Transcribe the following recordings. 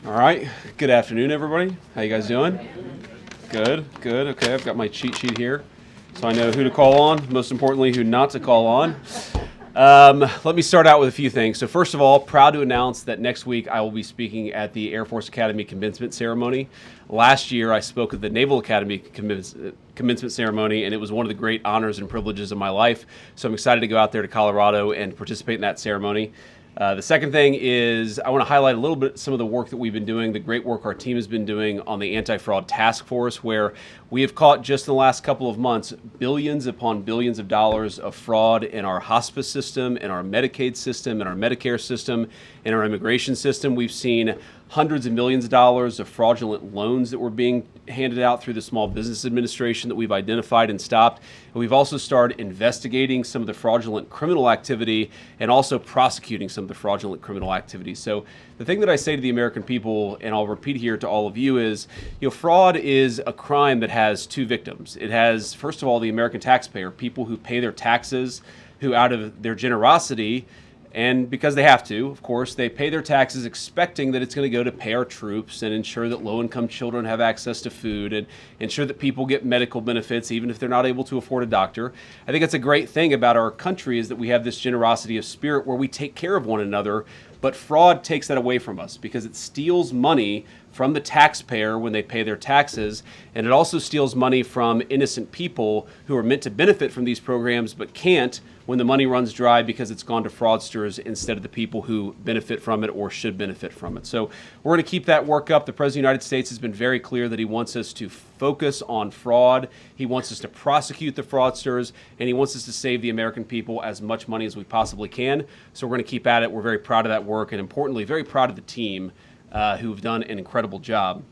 All right. Good afternoon, everybody. How you guys doing? Good, good. Okay, I've got my cheat sheet here, so I know who to call on, most importantly, who not to call on. Let me start out with a few things. So first of all, proud to announce that next week I will be speaking at the Air Force Academy commencement ceremony. Last year I spoke at the Naval Academy commencement ceremony, and it was one of the great honors and privileges of my life. So I'm excited to go out there to Colorado and participate in that ceremony. The second thing is I want to highlight a little bit some of the work that we've been doing, the great work our team has been doing on the anti-fraud task force, where we have caught just in the last couple of months billions upon billions of dollars of fraud in our hospice system, in our Medicaid system, in our Medicare system, in our immigration system. We've seen hundreds of millions of dollars of fraudulent loans that were being handed out through the Small Business Administration that we've identified and stopped. And we've also started investigating some of the fraudulent criminal activity and also prosecuting some of the fraudulent criminal activity. So the thing that I say to the American people, and I'll repeat here to all of you, is fraud is a crime that has two victims. It has, first of all, the American taxpayer, people who pay their taxes, who out of their generosity, and because they have to, of course, they pay their taxes expecting that it's going to go to pay our troops and ensure that low-income children have access to food and ensure that people get medical benefits even if they're not able to afford a doctor. I think it's a great thing about our country is that we have this generosity of spirit where we take care of one another, but fraud takes that away from us because it steals money from the taxpayer when they pay their taxes, and it also steals money from innocent people who are meant to benefit from these programs but can't when the money runs dry because it's gone to fraudsters instead of the people who benefit from it or should benefit from it. So we're going to keep that work up. The President of the United States has been very clear that he wants us to focus on fraud. He wants us to prosecute the fraudsters, and he wants us to save the American people as much money as we possibly can. So we're going to keep at it. We're very proud of that work, and importantly, very proud of the team who've done an incredible job.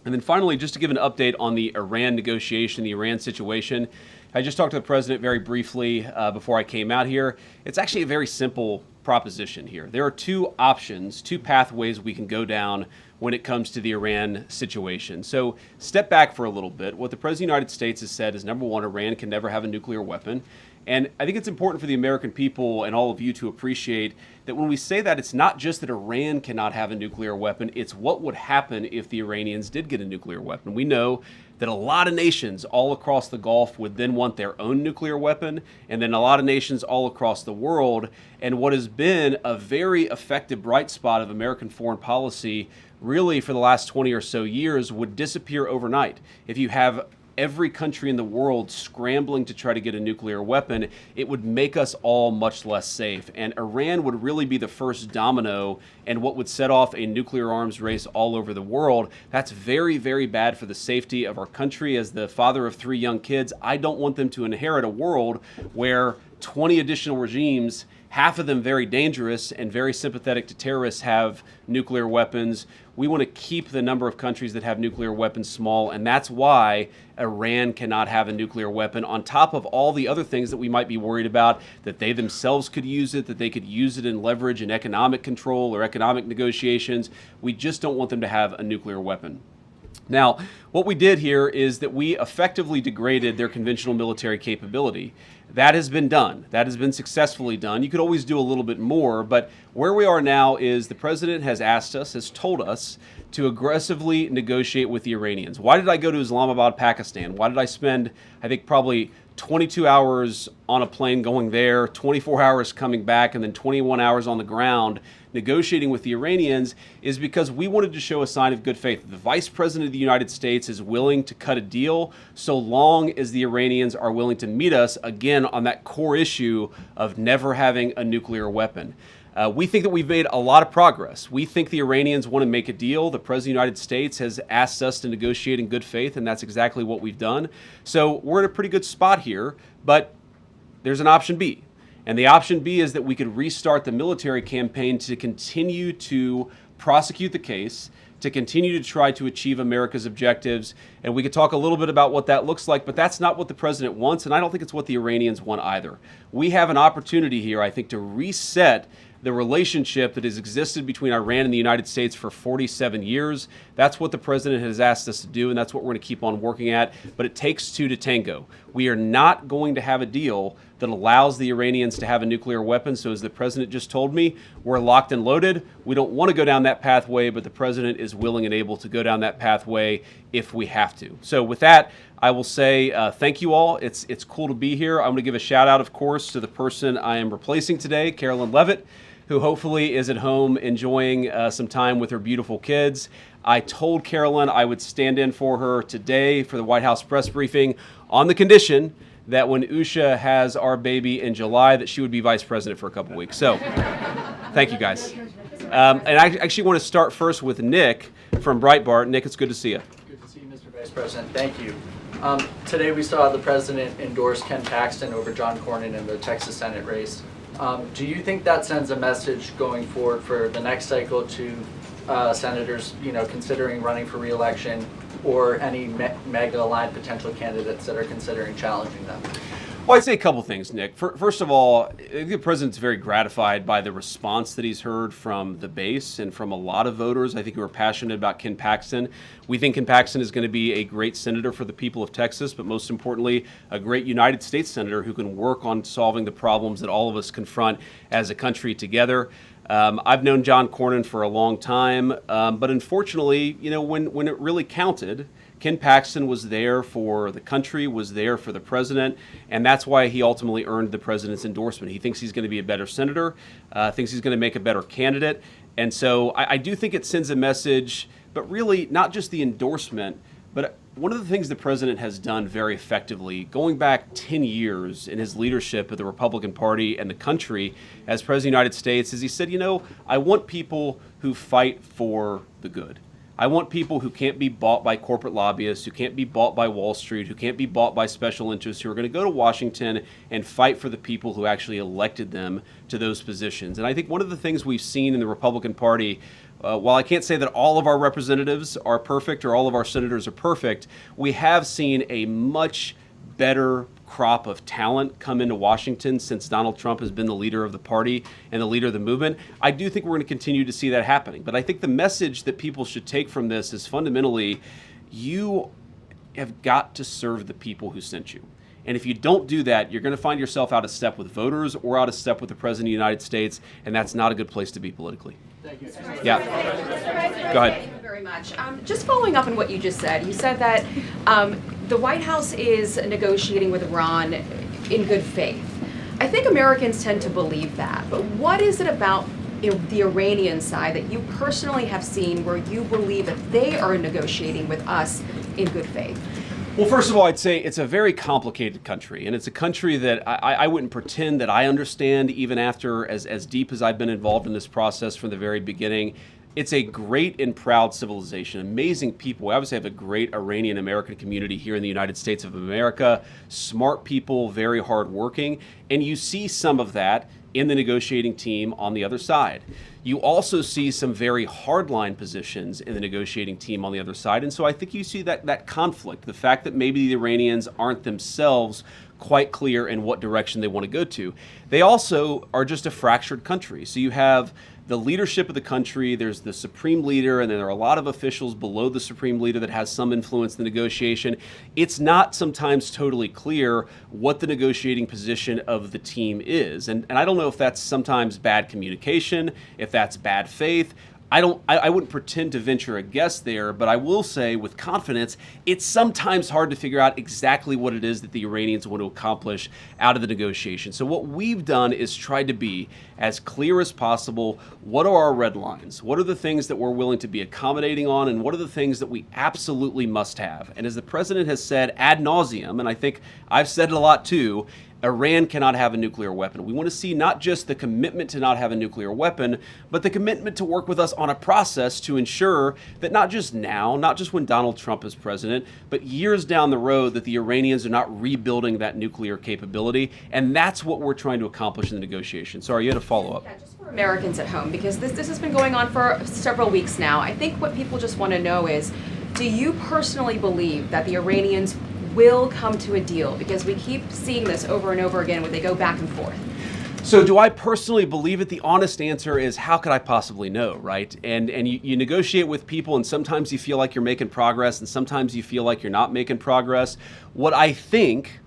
And then finally, just to give an update on the Iran negotiation, the Iran situation, I just talked to the president very briefly before I came out here. It's actually a very simple proposition here. There are two options, two pathways we can go down when it comes to the Iran situation. So step back for a little bit. What the President of the United States has said is, number one, Iran can never have a nuclear weapon. And I think it's important for the American people and all of you to appreciate that when we say that, it's not just that Iran cannot have a nuclear weapon, it's what would happen if the Iranians did get a nuclear weapon. We know that a lot of nations all across the Gulf would then want their own nuclear weapon, and then a lot of nations all across the world. And what has been a very effective bright spot of American foreign policy really for the last 20 or so years would disappear overnight. If you have every country in the world scrambling to try to get a nuclear weapon, it would make us all much less safe. And Iran would really be the first domino and what would set off a nuclear arms race all over the world. That's very, very bad for the safety of our country. As the father of 3 young kids, I don't want them to inherit a world where 20 additional regimes, half of them very dangerous and very sympathetic to terrorists, have nuclear weapons. We want to keep the number of countries that have nuclear weapons small, and that's why Iran cannot have a nuclear weapon, on top of all the other things that we might be worried about, that they themselves could use it, that they could use it in leverage and economic control or economic negotiations. We just don't want them to have a nuclear weapon. Now, what we did here is that we effectively degraded their conventional military capability. That has been done. That has been successfully done. You could always do a little bit more, but where we are now is the president has asked us, has told us to aggressively negotiate with the Iranians. Why did I go to Islamabad, Pakistan? Why did I spend, I think, probably 22 hours on a plane going there, 24 hours coming back, and then 21 hours on the ground negotiating with the Iranians? Is because we wanted to show a sign of good faith. The Vice President of the United States is willing to cut a deal so long as the Iranians are willing to meet us again on that core issue of never having a nuclear weapon. We think that we've made a lot of progress. We think the Iranians want to make a deal. The President of the United States has asked us to negotiate in good faith, and that's exactly what we've done. So we're in a pretty good spot here, but there's an option B. And the option B is that we could restart the military campaign to continue to prosecute the case, to continue to try to achieve America's objectives. And we could talk a little bit about what that looks like, but that's not what the president wants, and I don't think it's what the Iranians want either. We have an opportunity here, I think, to reset the relationship that has existed between Iran and the United States for 47 years. That's what the president has asked us to do, and that's what we're going to keep on working at. But it takes two to tango. We are not going to have a deal that allows the Iranians to have a nuclear weapon. So as the president just told me, we're locked and loaded. We don't want to go down that pathway, but the president is willing and able to go down that pathway if we have to. So with that, I will say thank you all. It's cool to be here. I'm going to give a shout out, of course, to the person I am replacing today, Carolyn Levitt, who hopefully is at home enjoying some time with her beautiful kids. I told Carolyn I would stand in for her today for the White House press briefing on the condition that when Usha has our baby in July, that she would be vice president for a couple weeks. So thank you, guys. And I actually want to start first with Nick from Breitbart. Nick, it's good to see you. Good to see you, Mr. Vice President. Thank you. Today we saw the president endorse Ken Paxton over John Cornyn in the Texas Senate race. Do you think that sends a message going forward for the next cycle to senators, considering running for re-election, or any MAGA-aligned potential candidates that are considering challenging them? Well, I'd say a couple things, Nick. First of all, I think the president's very gratified by the response that he's heard from the base and from a lot of voters, I think, who are passionate about Ken Paxton. We think Ken Paxton is going to be a great senator for the people of Texas, but most importantly, a great United States senator who can work on solving the problems that all of us confront as a country together. I've known John Cornyn for a long time, but unfortunately, when it really counted, Ken Paxton was there for the country, was there for the president, and that's why he ultimately earned the president's endorsement. He thinks he's going to be a better senator, thinks he's going to make a better candidate, and so I do think it sends a message, but really not just the endorsement, but one of the things the president has done very effectively, going back 10 years in his leadership of the Republican Party and the country as President of the United States, is he said, I want people who fight for the good. I want people who can't be bought by corporate lobbyists, who can't be bought by Wall Street, who can't be bought by special interests, who are going to go to Washington and fight for the people who actually elected them to those positions. And I think one of the things we've seen in the Republican Party, while I can't say that all of our representatives are perfect or all of our senators are perfect, we have seen a much better crop of talent come into Washington since Donald Trump has been the leader of the party and the leader of the movement. I do think we're going to continue to see that happening. But I think the message that people should take from this is fundamentally, you have got to serve the people who sent you. And if you don't do that, you're going to find yourself out of step with voters or out of step with the President of the United States, and that's not a good place to be politically. Thank you. Yeah. Go ahead. Thank you very much. Just following up on what you just said, you said that the White House is negotiating with Iran in good faith. I think Americans tend to believe that, but what is it about the Iranian side that you personally have seen where you believe that they are negotiating with us in good faith? Well, first of all, I'd say it's a very complicated country, and it's a country that I wouldn't pretend that I understand even after as deep as I've been involved in this process from the very beginning. It's a great and proud civilization, amazing people. We obviously have a great Iranian American community here in the United States of America, smart people, very hardworking, and you see some of that in the negotiating team on the other side. You also see some very hardline positions in the negotiating team on the other side, and so I think you see that conflict, the fact that maybe the Iranians aren't themselves quite clear in what direction they want to go to. They also are just a fractured country. So you have the leadership of the country, there's the supreme leader, and then there are a lot of officials below the supreme leader that has some influence in the negotiation. It's not sometimes totally clear what the negotiating position of the team is. And I don't know if that's sometimes bad communication, if that's bad faith. I wouldn't pretend to venture a guess there, but I will say with confidence, it's sometimes hard to figure out exactly what it is that the Iranians want to accomplish out of the negotiation. So what we've done is tried to be as clear as possible. What are our red lines? What are the things that we're willing to be accommodating on? And what are the things that we absolutely must have? And as the president has said ad nauseum, and I think I've said it a lot too, Iran cannot have a nuclear weapon. We want to see not just the commitment to not have a nuclear weapon, but the commitment to work with us on a process to ensure that not just now, not just when Donald Trump is president, but years down the road that the Iranians are not rebuilding that nuclear capability. And that's what we're trying to accomplish in the negotiation. Sorry, you had a follow-up. Yeah, just for Americans at home, because this has been going on for several weeks now. I think what people just want to know is, do you personally believe that the Iranians will come to a deal? Because we keep seeing this over and over again when they go back and forth. So do I personally believe it? The honest answer is, how could I possibly know, right? And you negotiate with people, and sometimes you feel like you're making progress, and sometimes you feel like you're not making progress. What I think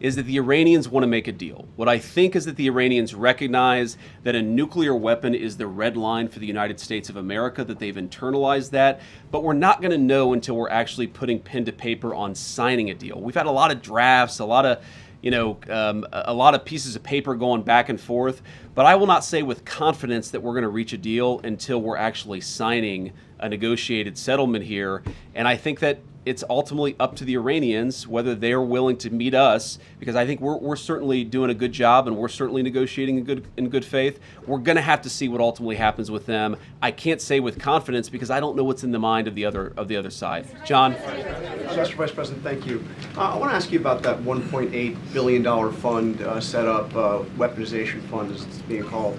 is that the Iranians want to make a deal. What I think is that the Iranians recognize that a nuclear weapon is the red line for the United States of America, that they've internalized that, but we're not going to know until we're actually putting pen to paper on signing a deal. We've had a lot of drafts, a lot of pieces of paper going back and forth, but I will not say with confidence that we're going to reach a deal until we're actually signing a negotiated settlement here. And I think that it's ultimately up to the Iranians whether they're willing to meet us, because I think we're certainly doing a good job and we're certainly negotiating in good faith. We're going to have to see what ultimately happens with them. I can't say with confidence because I don't know what's in the mind of the other side. John? Mr. Vice President, thank you. I want to ask you about that $1.8 billion fund set up, weaponization fund as it's being called.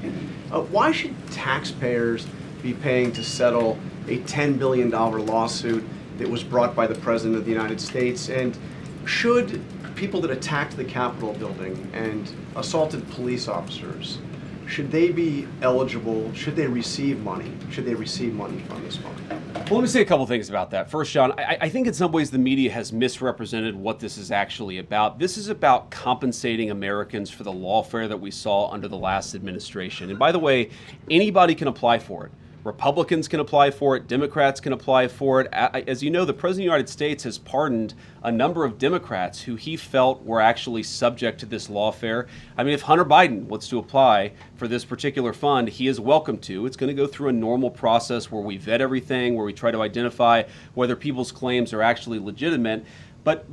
Why should taxpayers be paying to settle a $10 billion lawsuit that was brought by the President of the United States? And should people that attacked the Capitol building and assaulted police officers, should they be eligible? Should they receive money? Should they receive money from this fund? Well, let me say a couple things about that. First, John, I think in some ways the media has misrepresented what this is actually about. This is about compensating Americans for the lawfare that we saw under the last administration. And by the way, anybody can apply for it. Republicans can apply for it. Democrats can apply for it. As you know, the President of the United States has pardoned a number of Democrats who he felt were actually subject to this lawfare. I mean, if Hunter Biden wants to apply for this particular fund, he is welcome to. It's going to go through a normal process where we vet everything, where we try to identify whether people's claims are actually legitimate. But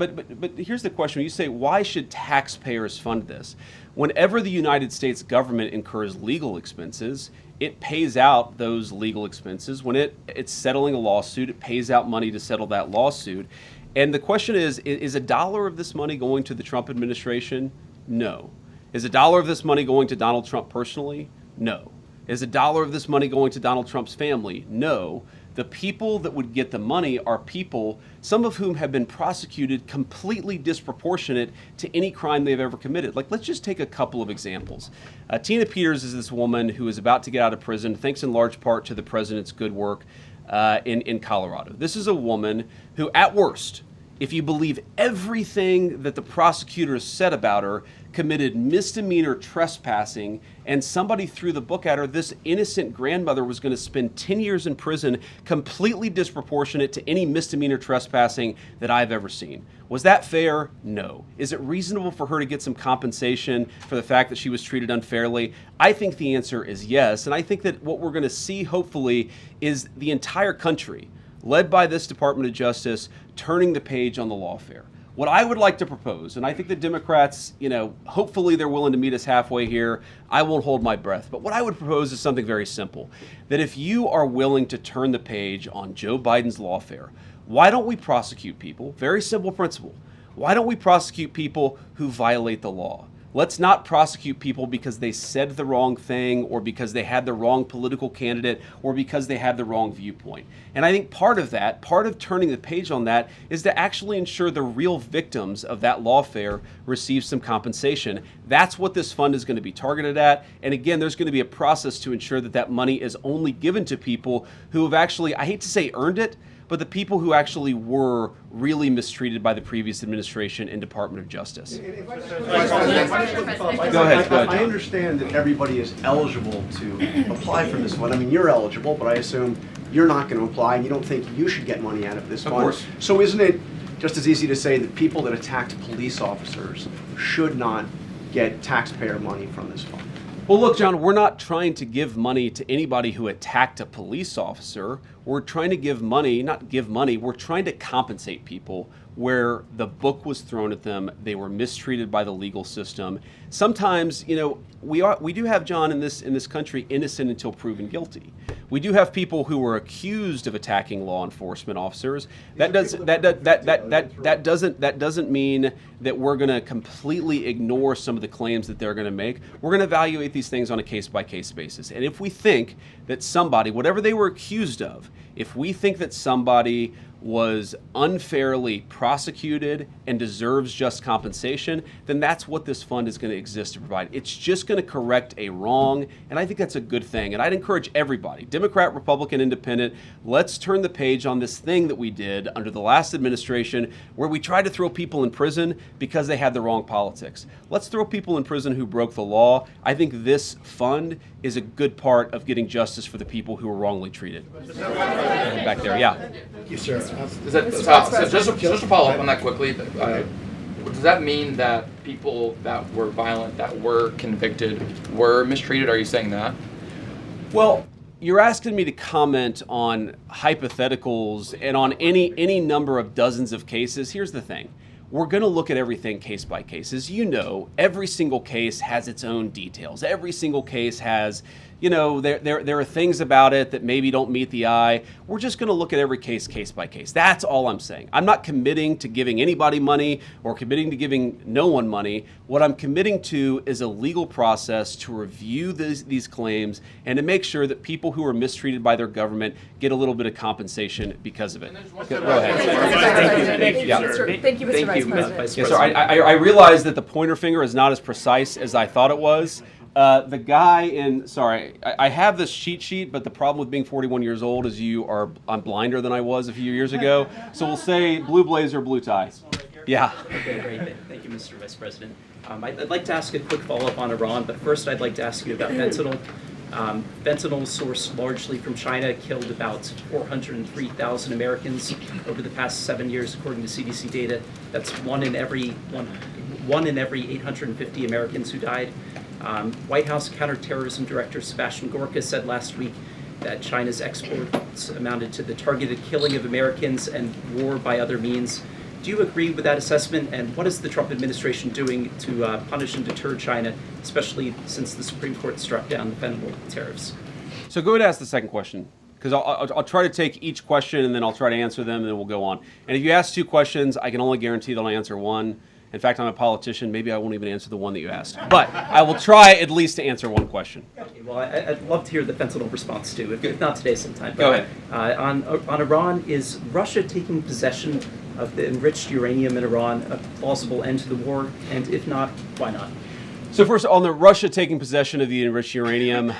here's the question. When you say, why should taxpayers fund this? Whenever the United States government incurs legal expenses, it pays out those legal expenses. When it's settling a lawsuit, it pays out money to settle that lawsuit. And the question is a dollar of this money going to the Trump administration? No. Is a dollar of this money going to Donald Trump personally? No. Is a dollar of this money going to Donald Trump's family? No. The people that would get the money are people, some of whom have been prosecuted completely disproportionate to any crime they've ever committed. Like, let's just take a couple of examples. Tina Peters is this woman who is about to get out of prison, thanks in large part to the president's good work in Colorado. This is a woman who, at worst, if you believe everything that the prosecutors said about her, committed misdemeanor trespassing, and somebody threw the book at her, this innocent grandmother was going to spend 10 years in prison, completely disproportionate to any misdemeanor trespassing that I've ever seen. Was that fair? No. Is it reasonable for her to get some compensation for the fact that she was treated unfairly? I think the answer is yes, and I think that what we're going to see, hopefully, is the entire country, led by this Department of Justice, turning the page on the lawfare. What I would like to propose, and I think the Democrats, hopefully they're willing to meet us halfway here. I won't hold my breath. But what I would propose is something very simple. That if you are willing to turn the page on Joe Biden's lawfare, why don't we prosecute people? Very simple principle. Why don't we prosecute people who violate the law? Let's not prosecute people because they said the wrong thing or because they had the wrong political candidate or because they had the wrong viewpoint. And I think part of turning the page on that is to actually ensure the real victims of that lawfare receive some compensation. That's what this fund is going to be targeted at. And again, there's going to be a process to ensure that that money is only given to people who have actually, I hate to say earned it, but the people who actually were really mistreated by the previous administration and Department of Justice. Go ahead. I understand that everybody is eligible to apply for this fund. I mean, you're eligible, but I assume you're not going to apply and you don't think you should get money out of this fund. Of course. So isn't it just as easy to say that people that attacked police officers should not get taxpayer money from this fund? Well, look, John, we're not trying to give money to anybody who attacked a police officer. We're trying to we're trying to compensate people where the book was thrown at them, they were mistreated by the legal system. Sometimes, we do have, John, in this country, innocent until proven guilty. We do have people who were accused of attacking law enforcement officers. That doesn't mean that we're going to completely ignore some of the claims that they're going to make. We're going to evaluate these things on a case-by-case basis. And if we think that somebody, whatever they were accused of, if we think that somebody was unfairly prosecuted and deserves just compensation, then that's what this fund is going to exist to provide. It's just going to correct a wrong, and I think that's a good thing. And I'd encourage everybody, Democrat, Republican, Independent, let's turn the page on this thing that we did under the last administration where we tried to throw people in prison because they had the wrong politics. Let's throw people in prison who broke the law. I think this fund is a good part of getting justice for the people who were wrongly treated. Back there, yeah. Thank you, sir. So just to follow up on that quickly, does that mean that people that were violent, that were convicted, were mistreated? Are you saying that? Well, you're asking me to comment on hypotheticals and on any number of dozens of cases. Here's the thing. We're going to look at everything case by case. As you know, every single case has its own details. Every single case has, there are things about it that maybe don't meet the eye. We're just going to look at every case by case. That's all I'm saying. I'm not committing to giving anybody money or committing to giving no one money. What I'm committing to is a legal process to review these claims and to make sure that people who are mistreated by their government get a little bit of compensation because of it. Go ahead. Thank you, Mr. Vice President. Yeah, so I realize that the pointer finger is not as precise as I thought it was. The guy I have this cheat sheet, but the problem with being 41 years old is I'm blinder than I was a few years ago. So we'll say blue blazer, blue tie. Yeah. Okay, great. Thank you, Mr. Vice President. I'd like to ask a quick follow-up on Iran, but first I'd like to ask you about fentanyl. Fentanyl sourced largely from China killed about 403,000 Americans over the past 7 years, according to CDC data. That's one in every 850 Americans who died. White House Counterterrorism Director Sebastian Gorka said last week that China's exports amounted to the targeted killing of Americans and war by other means. Do you agree with that assessment? And what is the Trump administration doing to punish and deter China, especially since the Supreme Court struck down the fentanyl tariffs? So go ahead and ask the second question, because I'll try to take each question and then I'll try to answer them and then we'll go on. And if you ask two questions, I can only guarantee that I'll answer one. In fact, I'm a politician. Maybe I won't even answer the one that you asked. But I will try at least to answer one question. Okay, well, I'd love to hear the fentanyl response too, if not today sometime. Go ahead. On Iran, is Russia taking possession of the enriched uranium in Iran a plausible end to the war? And if not, why not? So first, on the Russia taking possession of the enriched uranium,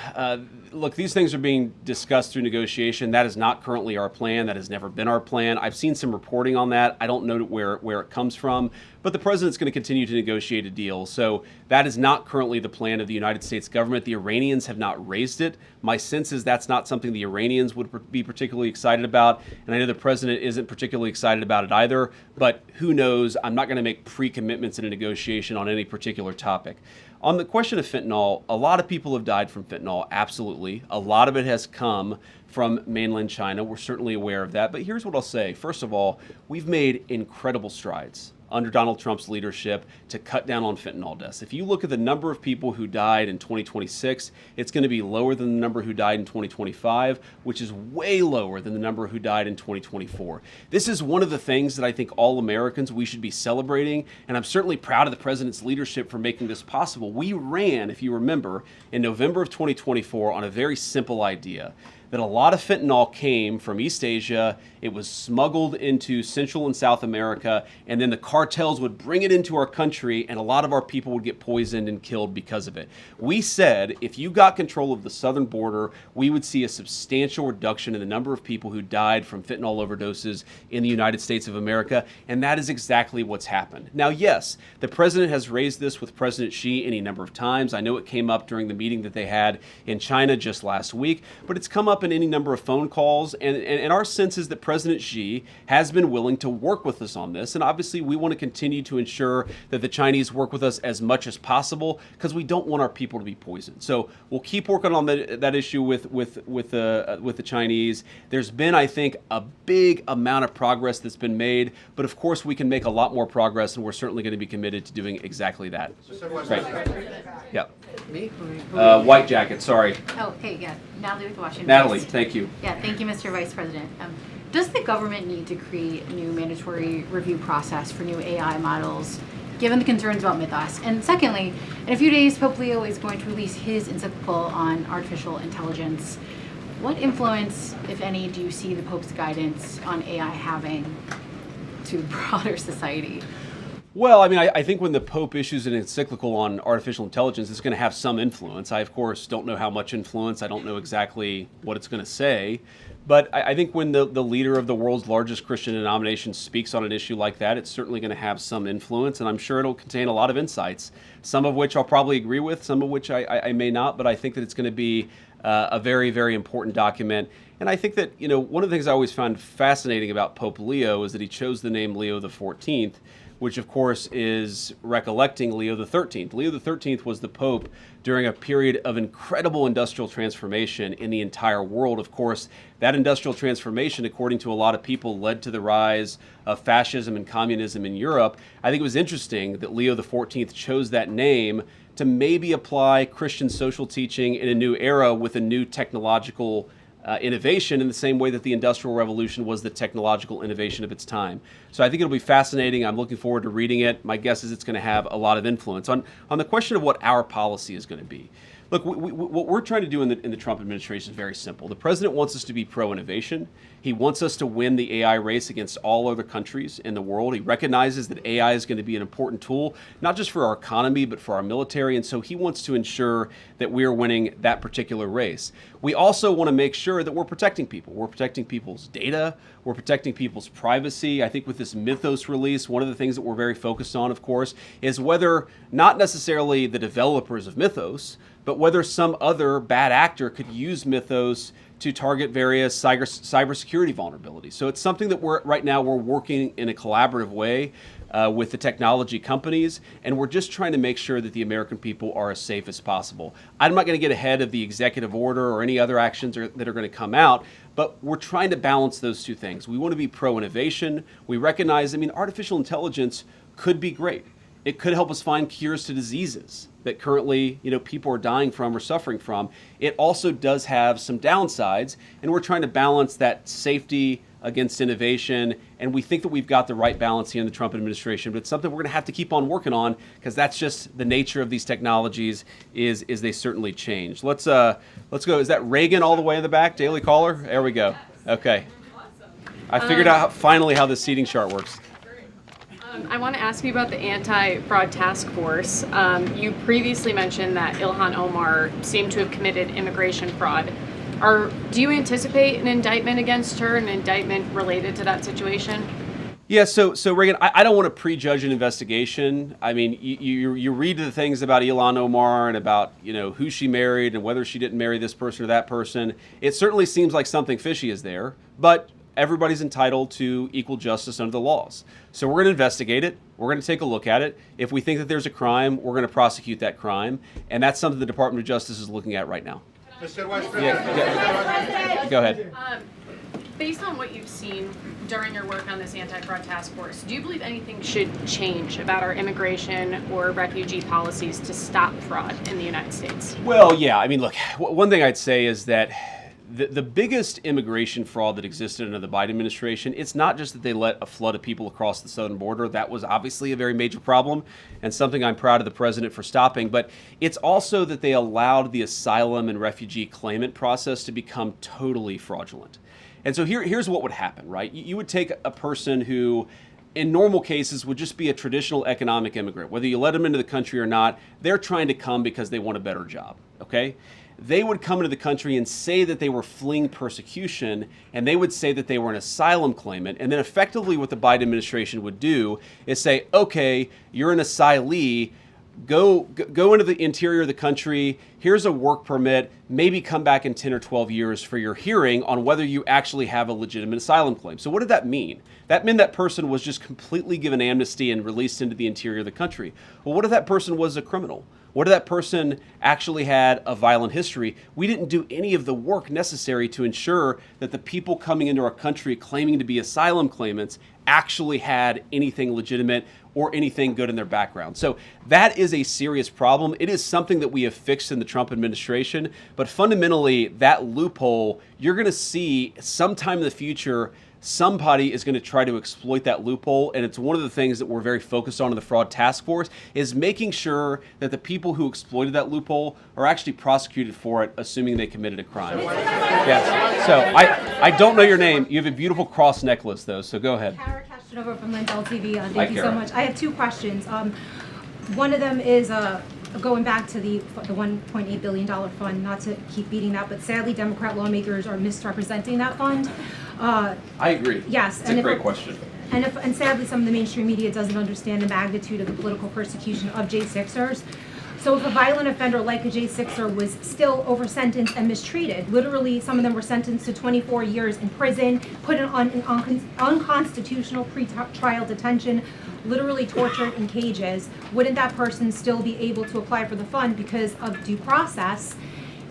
look, these things are being discussed through negotiation. That is not currently our plan. That has never been our plan. I've seen some reporting on that. I don't know where it comes from, but the president's going to continue to negotiate a deal. So that is not currently the plan of the United States government. The Iranians have not raised it. My sense is that's not something the Iranians would be particularly excited about, and I know the president isn't particularly excited about it either, but who knows? I'm not going to make pre-commitments in a negotiation on any particular topic. On the question of fentanyl, a lot of people have died from fentanyl, absolutely. A lot of it has come from mainland China. We're certainly aware of that. But here's what I'll say. First of all, we've made incredible strides under Donald Trump's leadership to cut down on fentanyl deaths. If you look at the number of people who died in 2026, it's going to be lower than the number who died in 2025, which is way lower than the number who died in 2024. This is one of the things that I think all Americans, we should be celebrating, and I'm certainly proud of the president's leadership for making this possible. We ran, if you remember, in November of 2024 on a very simple idea that a lot of fentanyl came from East Asia, it was smuggled into Central and South America, and then the cartels would bring it into our country, and a lot of our people would get poisoned and killed because of it. We said if you got control of the southern border, we would see a substantial reduction in the number of people who died from fentanyl overdoses in the United States of America, and that is exactly what's happened. Now, yes, the president has raised this with President Xi any number of times. I know it came up during the meeting that they had in China just last week, but it's come up in any number of phone calls, and our sense is that President Xi has been willing to work with us on this, and obviously we want to continue to ensure that the Chinese work with us as much as possible because we don't want our people to be poisoned. So we'll keep working on that issue with the Chinese. There's been, I think, a big amount of progress that's been made, but of course we can make a lot more progress, and we're certainly going to be committed to doing exactly that. Right. Yeah. Me? White jacket, sorry. Oh, hey, yeah. Natalie with Washington Natalie, Post. thank you. Yeah, thank you, Mr. Vice President. Does the government need to create a new mandatory review process for new AI models, given the concerns about mythos? And secondly, in a few days, Pope Leo is going to release his encyclical on artificial intelligence. What influence, if any, do you see the Pope's guidance on AI having to broader society? Well, I mean, I think when the Pope issues an encyclical on artificial intelligence, it's going to have some influence. I, of course, don't know how much influence. I don't know exactly what it's going to say. But I think when the leader of the world's largest Christian denomination speaks on an issue like that, it's certainly going to have some influence. And I'm sure it'll contain a lot of insights, some of which I'll probably agree with, some of which I may not. But I think that it's going to be a very, very important document. And I think that, one of the things I always found fascinating about Pope Leo is that he chose the name Leo the 14th, which of course is recollecting Leo the 13th. Leo the 13th was the Pope during a period of incredible industrial transformation in the entire world. Of course, that industrial transformation, according to a lot of people, led to the rise of fascism and communism in Europe. I think it was interesting that Leo the 14th chose that name to maybe apply Christian social teaching in a new era with a new technological innovation in the same way that the Industrial Revolution was the technological innovation of its time. So I think it'll be fascinating. I'm looking forward to reading it. My guess is it's going to have a lot of influence. On the question of what our policy is going to be, look, what we're trying to do in the Trump administration is very simple. The president wants us to be pro-innovation. He wants us to win the AI race against all other countries in the world. He recognizes that AI is going to be an important tool, not just for our economy, but for our military. And so he wants to ensure that we are winning that particular race. We also want to make sure that we're protecting people. We're protecting people's data. We're protecting people's privacy. I think with this Mythos release, one of the things that we're very focused on, of course, is whether not necessarily the developers of Mythos, but whether some other bad actor could use Mythos to target various cybersecurity vulnerabilities. So it's something that right now we're working in a collaborative way with the technology companies, and we're just trying to make sure that the American people are as safe as possible. I'm not going to get ahead of the executive order or any other actions that are going to come out, but we're trying to balance those two things. We want to be pro-innovation. We recognize, artificial intelligence could be great. It could help us find cures to diseases that currently, people are dying from or suffering from. It also does have some downsides, and we're trying to balance that safety against innovation, and we think that we've got the right balance here in the Trump administration, but it's something we're going to have to keep on working on because that's just the nature of these technologies is they certainly change. Let's go. Is that Reagan all the way in the back? Daily Caller? There we go. Okay. I figured out finally how this seating chart works. I want to ask you about the anti-fraud task force. You previously mentioned that Ilhan Omar seemed to have committed immigration fraud. Do you anticipate an indictment against her, an indictment related to that situation? Yeah, so Reagan, I don't want to prejudge an investigation. You read the things about Ilhan Omar and about who she married and whether she didn't marry this person or that person. It certainly seems like something fishy is there, but everybody's entitled to equal justice under the laws. So we're going to investigate it. We're going to take a look at it. If we think that there's a crime, we're going to prosecute that crime. And that's something the Department of Justice is looking at right now. Mr. Vice President. Go ahead. Based on what you've seen during your work on this anti-fraud task force, do you believe anything should change about our immigration or refugee policies to stop fraud in the United States? Well, yeah. Look, one thing I'd say is that the biggest immigration fraud that existed under the Biden administration, it's not just that they let a flood of people across the southern border. That was obviously a very major problem and something I'm proud of the president for stopping. But it's also that they allowed the asylum and refugee claimant process to become totally fraudulent. And so here's what would happen, right? You would take a person who in normal cases would just be a traditional economic immigrant. Whether you let them into the country or not, they're trying to come because they want a better job, okay? They would come into the country and say that they were fleeing persecution, and they would say that they were an asylum claimant. And then effectively what the Biden administration would do is say, okay, you're an asylee, go into the interior of the country, here's a work permit, maybe come back in 10 or 12 years for your hearing on whether you actually have a legitimate asylum claim. So what did that mean? That meant that person was just completely given amnesty and released into the interior of the country. Well, what if that person was a criminal? What if that person actually had a violent history? We didn't do any of the work necessary to ensure that the people coming into our country claiming to be asylum claimants actually had anything legitimate or anything good in their background. So that is a serious problem. It is something that we have fixed in the Trump administration, but fundamentally that loophole, you're going to see sometime in the future somebody is going to try to exploit that loophole, and it's one of the things that we're very focused on in the fraud task force, is making sure that the people who exploited that loophole are actually prosecuted for it, assuming they committed a crime. Yes. So I don't know your name. You have a beautiful cross necklace, though, so go ahead. Kara Castronovo from Lindell TV. Hi, Thank you so Kara. much. I have two questions. One of them is going back to the $1.8 billion fund, not to keep beating that, but sadly Democrat lawmakers are misrepresenting that fund. I agree. Yes. It's a great question. And sadly some of the mainstream media doesn't understand the magnitude of the political persecution of J6ers. So if a violent offender like a J6er was still over-sentenced and mistreated, literally some of them were sentenced to 24 years in prison, put in unconstitutional pre-trial detention, literally tortured in cages, wouldn't that person still be able to apply for the fund because of due process?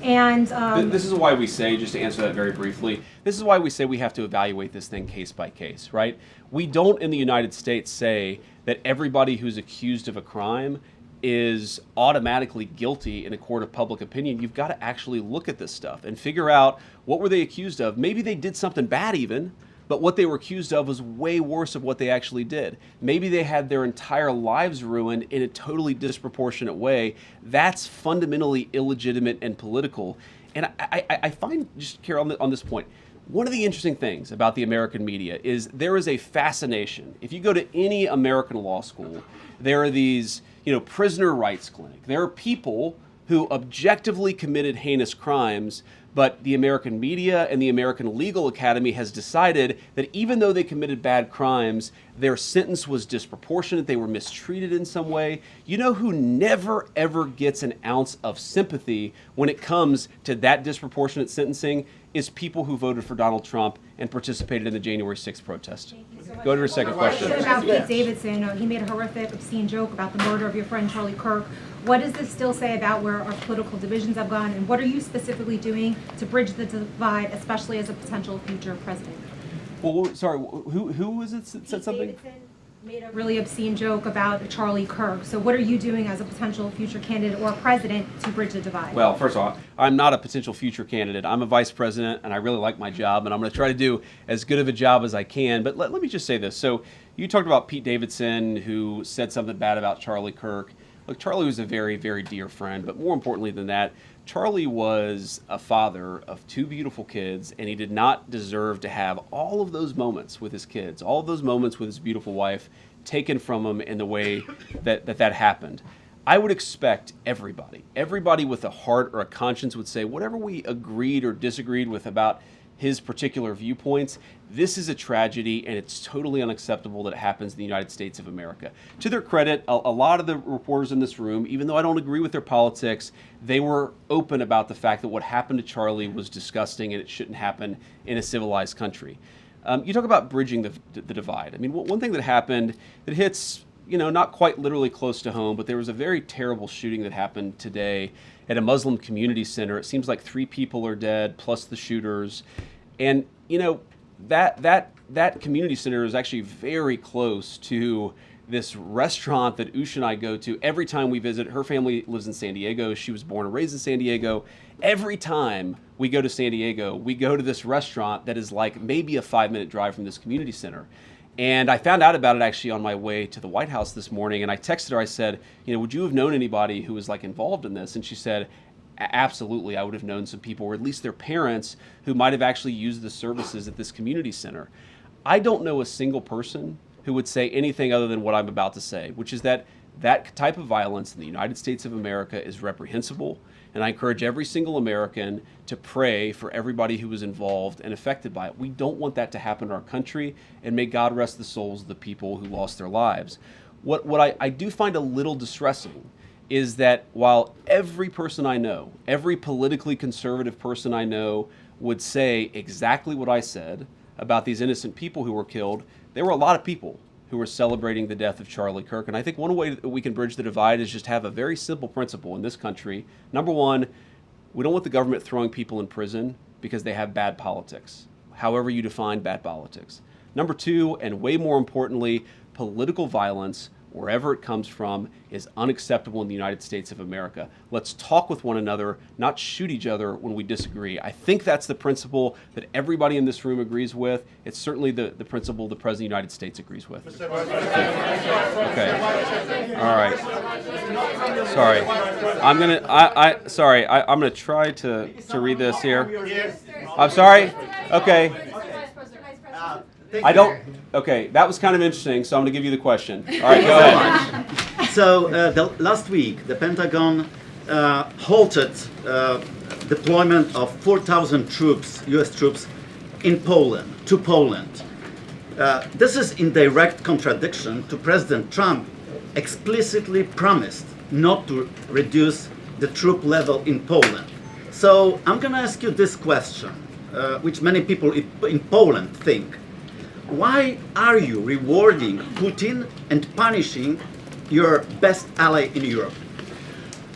And this is why we say, just to answer that very briefly, this is why we say we have to evaluate this thing case by case, right? We don't in the United States say that everybody who's accused of a crime is automatically guilty in a court of public opinion. You've got to actually look at this stuff and figure out what were they accused of. Maybe they did something bad even, but what they were accused of was way worse of what they actually did. Maybe they had their entire lives ruined in a totally disproportionate way. That's fundamentally illegitimate and political. And I find, just Carol, on this point, one of the interesting things about the American media is there is a fascination. If you go to any American law school, there are these, prisoner rights clinic. There are people who objectively committed heinous crimes, but the American media and the American Legal Academy has decided that even though they committed bad crimes, their sentence was disproportionate, they were mistreated in some way. You know who never ever gets an ounce of sympathy when it comes to that disproportionate sentencing is people who voted for Donald Trump and participated in the January 6th protest. Go to your second question. About Pete Davidson, he made a horrific, obscene joke about the murder of your friend Charlie Kirk. What does this still say about where our political divisions have gone, and what are you specifically doing to bridge the divide, especially as a potential future president? Well, sorry, who was it that said something? Davidson made a really obscene joke about Charlie Kirk. So what are you doing as a potential future candidate or president to bridge the divide? Well, first of all, I'm not a potential future candidate. I'm a vice president, and I really like my job, and I'm going to try to do as good of a job as I can. But let me just say this. So you talked about Pete Davidson, who said something bad about Charlie Kirk. Look, Charlie was a very, very dear friend, but more importantly than that, Charlie was a father of two beautiful kids, and he did not deserve to have all of those moments with his kids, all of those moments with his beautiful wife taken from him in the way that happened. I would expect everybody with a heart or a conscience would say whatever we agreed or disagreed with about his particular viewpoints, this is a tragedy and it's totally unacceptable that it happens in the United States of America. To their credit, a lot of the reporters in this room, even though I don't agree with their politics, they were open about the fact that what happened to Charlie was disgusting and it shouldn't happen in a civilized country. You talk about bridging the divide. I mean, one thing that happened that hits, not quite literally close to home, but there was a very terrible shooting that happened today at a Muslim community center. It seems like 3 people are dead, plus the shooters. And, that community center is actually very close to this restaurant that Usha and I go to every time we visit. Her family lives in San Diego. She was born and raised in San Diego. Every time we go to San Diego, we go to this restaurant that is like maybe a 5-minute drive from this community center. And I found out about it actually on my way to the White House this morning, and I texted her, I said, would you have known anybody who was involved in this? And she said, absolutely, I would have known some people, or at least their parents, who might have actually used the services at this community center. I don't know a single person who would say anything other than what I'm about to say, which is that type of violence in the United States of America is reprehensible, and I encourage every single American to pray for everybody who was involved and affected by it. We don't want that to happen in our country, and may God rest the souls of the people who lost their lives. What I do find a little distressing is that while every person I know, every politically conservative person I know would say exactly what I said about these innocent people who were killed, there were a lot of people who were celebrating the death of Charlie Kirk. And I think one way that we can bridge the divide is just have a very simple principle in this country. Number one, we don't want the government throwing people in prison because they have bad politics, however you define bad politics. Number two, and way more importantly, political violence wherever it comes from, is unacceptable in the United States of America. Let's talk with one another, not shoot each other when we disagree. I think that's the principle that everybody in this room agrees with. It's certainly the principle the President of the United States agrees with. Okay. All right. Sorry. I'm gonna try to read this here. I'm sorry. Okay. Okay, that was kind of interesting, so I'm going to give you the question. All right, go ahead. So, last week, the Pentagon halted deployment of 4,000 troops, U.S. troops, to Poland. This is in direct contradiction to President Trump explicitly promised not to reduce the troop level in Poland. So, I'm going to ask you this question, which many people in Poland think. Why are you rewarding Putin and punishing your best ally in Europe?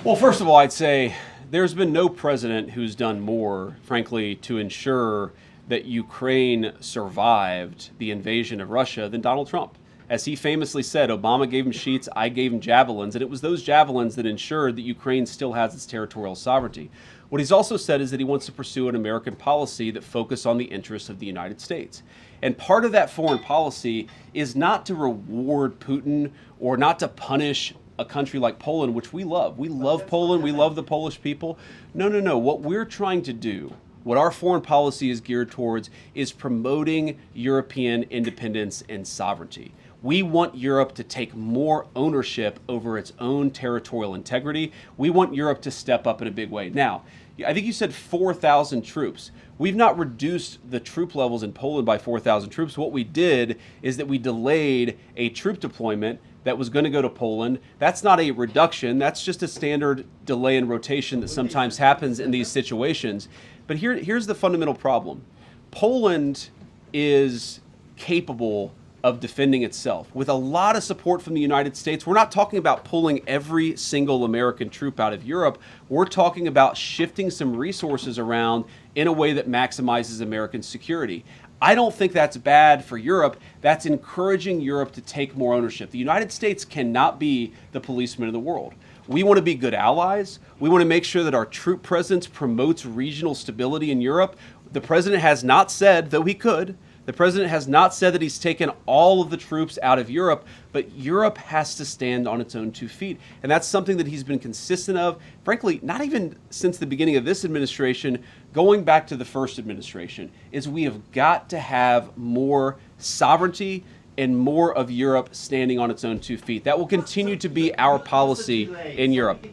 Well, first of all, I'd say there's been no president who's done more, frankly, to ensure that Ukraine survived the invasion of Russia than Donald Trump. As he famously said, Obama gave him sheets, I gave him javelins, and it was those javelins that ensured that Ukraine still has its territorial sovereignty. What he's also said is that he wants to pursue an American policy that focuses on the interests of the United States. And part of that foreign policy is not to reward Putin or not to punish a country like Poland, which we love. We love Poland. We love the Polish people. No. What we're trying to do, what our foreign policy is geared towards, is promoting European independence and sovereignty. We want Europe to take more ownership over its own territorial integrity. We want Europe to step up in a big way. Now, I think you said 4,000 troops. We've not reduced the troop levels in Poland by 4,000 troops. What we did is that we delayed a troop deployment that was going to go to Poland. That's not a reduction. That's just a standard delay in rotation that sometimes happens in these situations. But here's the fundamental problem. Poland is capable of defending itself with a lot of support from the United States. We're not talking about pulling every single American troop out of Europe. We're talking about shifting some resources around in a way that maximizes American security. I don't think that's bad for Europe. That's encouraging Europe to take more ownership. The United States cannot be the policeman of the world. We want to be good allies. We want to make sure that our troop presence promotes regional stability in Europe. The president has not said, though he could, the president has not said that he's taken all of the troops out of Europe, but Europe has to stand on its own 2 feet. And that's something that he's been consistent of, frankly, not even since the beginning of this administration, going back to the first administration, is we have got to have more sovereignty and more of Europe standing on its own 2 feet. That will continue to be our policy in Europe.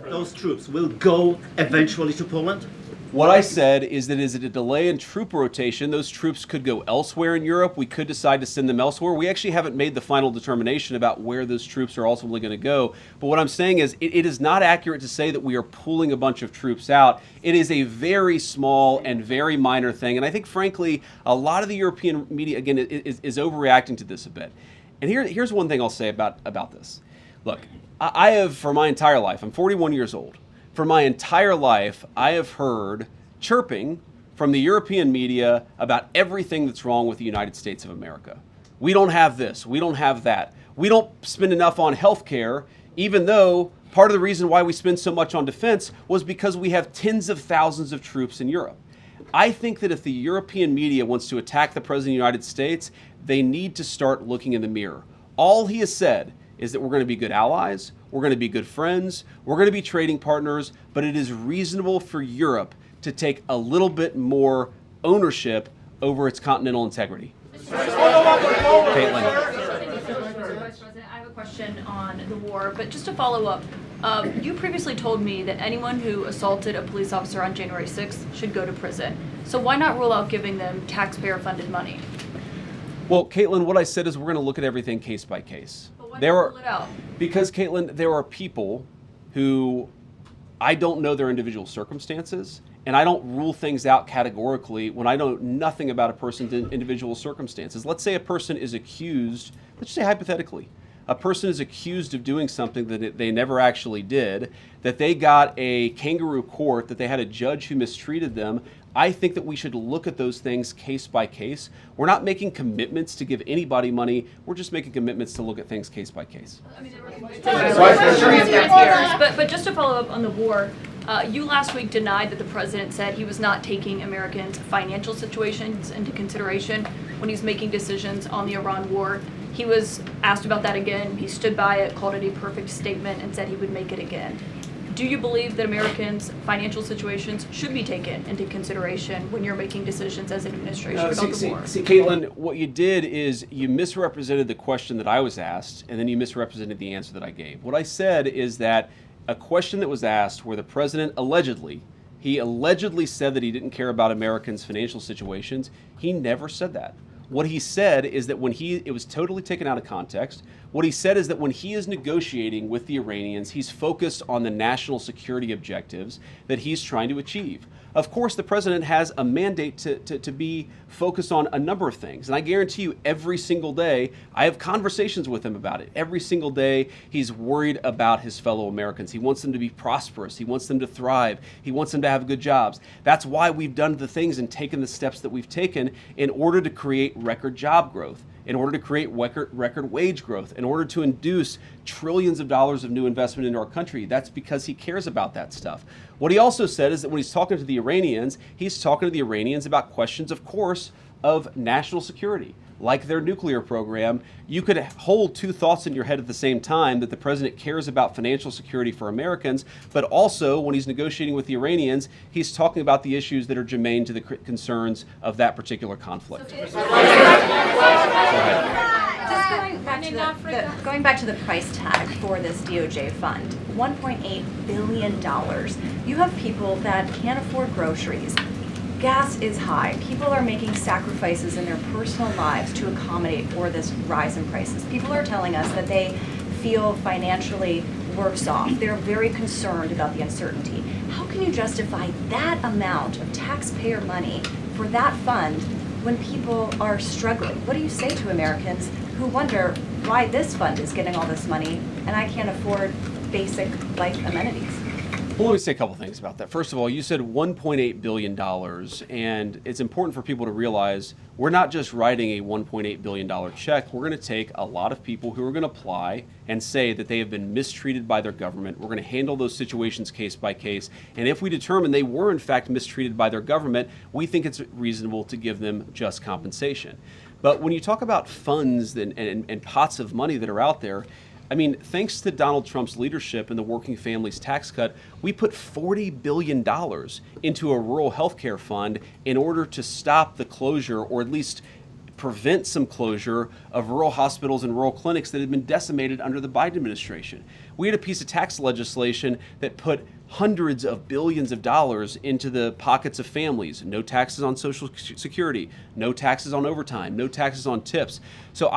Those troops will go eventually to Poland? What I said is that is it a delay in troop rotation? Those troops could go elsewhere in Europe. We could decide to send them elsewhere. We actually haven't made the final determination about where those troops are ultimately going to go. But what I'm saying is it is not accurate to say that we are pulling a bunch of troops out. It is a very small and very minor thing. And I think, frankly, a lot of the European media, again, is overreacting to this a bit. And here's one thing I'll say about this. Look, I have, for my entire life, I'm 41 years old. For my entire life, I have heard chirping from the European media about everything that's wrong with the United States of America. We don't have this. We don't have that. We don't spend enough on health care, even though part of the reason why we spend so much on defense was because we have tens of thousands of troops in Europe. I think that if the European media wants to attack the President of the United States, they need to start looking in the mirror. All he has said is that we're going to be good allies, we're going to be good friends, we're going to be trading partners, but it is reasonable for Europe to take a little bit more ownership over its continental integrity. Caitlin. Vice President, I have a question on the war, but just to follow up, you previously told me that anyone who assaulted a police officer on January 6th should go to prison. So why not rule out giving them taxpayer-funded money? Well, Caitlin, what I said is we're going to look at everything case by case. But why not rule it out? Because, Caitlin, there are people who I don't know their individual circumstances, and I don't rule things out categorically when I know nothing about a person's individual circumstances. Let's say a person is accused, let's say hypothetically, a person is accused of doing something that they never actually did, that they got a kangaroo court, that they had a judge who mistreated them. I think that we should look at those things case by case. We're not making commitments to give anybody money. We're just making commitments to look at things case by case. But just to follow up on the war, you last week denied that the president said he was not taking Americans' financial situations into consideration when he's making decisions on the Iran war. He was asked about that again. He stood by it, called it a perfect statement, and said he would make it again. Do you believe that Americans' financial situations should be taken into consideration when you're making decisions as an administration about the war? See, Caitlin, what you did is you misrepresented the question that I was asked, and then you misrepresented the answer that I gave. What I said is that a question that was asked where the president allegedly said that he didn't care about Americans' financial situations. He never said that. What he said is that it was totally taken out of context. What he said is that when he is negotiating with the Iranians, he's focused on the national security objectives that he's trying to achieve. Of course, the president has a mandate to be focused on a number of things. And I guarantee you every single day, I have conversations with him about it. Every single day, he's worried about his fellow Americans. He wants them to be prosperous. He wants them to thrive. He wants them to have good jobs. That's why we've done the things and taken the steps that we've taken in order to create record job growth, in order to create record wage growth, in order to induce trillions of dollars of new investment into our country. That's because he cares about that stuff. What he also said is that when he's talking to the Iranians, he's talking to the Iranians about questions, of course, of national security, like their nuclear program. You could hold two thoughts in your head at the same time, that the president cares about financial security for Americans, but also when he's negotiating with the Iranians, he's talking about the issues that are germane to the concerns of that particular conflict. Go ahead. Just going back to the price tag for this DOJ fund, $1.8 billion. You have people that can't afford groceries. Gas is high. People are making sacrifices in their personal lives to accommodate for this rise in prices. People are telling us that they feel financially worse off. They're very concerned about the uncertainty. How can you justify that amount of taxpayer money for that fund when people are struggling? What do you say to Americans who wonder why this fund is getting all this money and I can't afford basic life amenities? Well, let me say a couple things about that. First of all, you said $1.8 billion, and it's important for people to realize we're not just writing a $1.8 billion check. We're going to take a lot of people who are going to apply and say that they have been mistreated by their government. We're going to handle those situations case by case, and if we determine they were in fact mistreated by their government, we think it's reasonable to give them just compensation. But when you talk about funds and pots of money that are out there, I mean, thanks to Donald Trump's leadership and the working families tax cut, we put $40 billion into a rural health care fund in order to stop the closure, or at least prevent some closure, of rural hospitals and rural clinics that had been decimated under the Biden administration. We had a piece of tax legislation that put hundreds of billions of dollars into the pockets of families. No taxes on Social Security, no taxes on overtime, no taxes on tips. So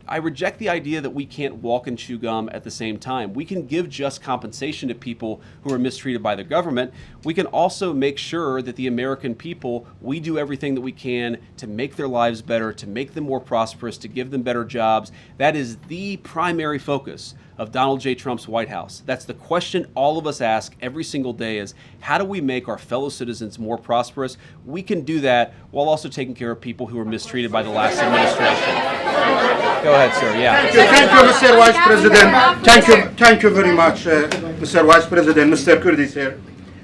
I reject the idea that we can't walk and chew gum at the same time. We can give just compensation to people who are mistreated by the government. We can also make sure that the American people, we do everything that we can to make their lives better, to make them more prosperous, to give them better jobs. That is the primary focus of Donald J. Trump's White House. That's the question all of us ask every single day, is how do we make our fellow citizens more prosperous? We can do that while also taking care of people who were mistreated by the last administration. Go ahead, sir. Yeah. Thank you, Mr. Vice President. Thank you very much, Mr. Vice President. Mr. Kurdi here.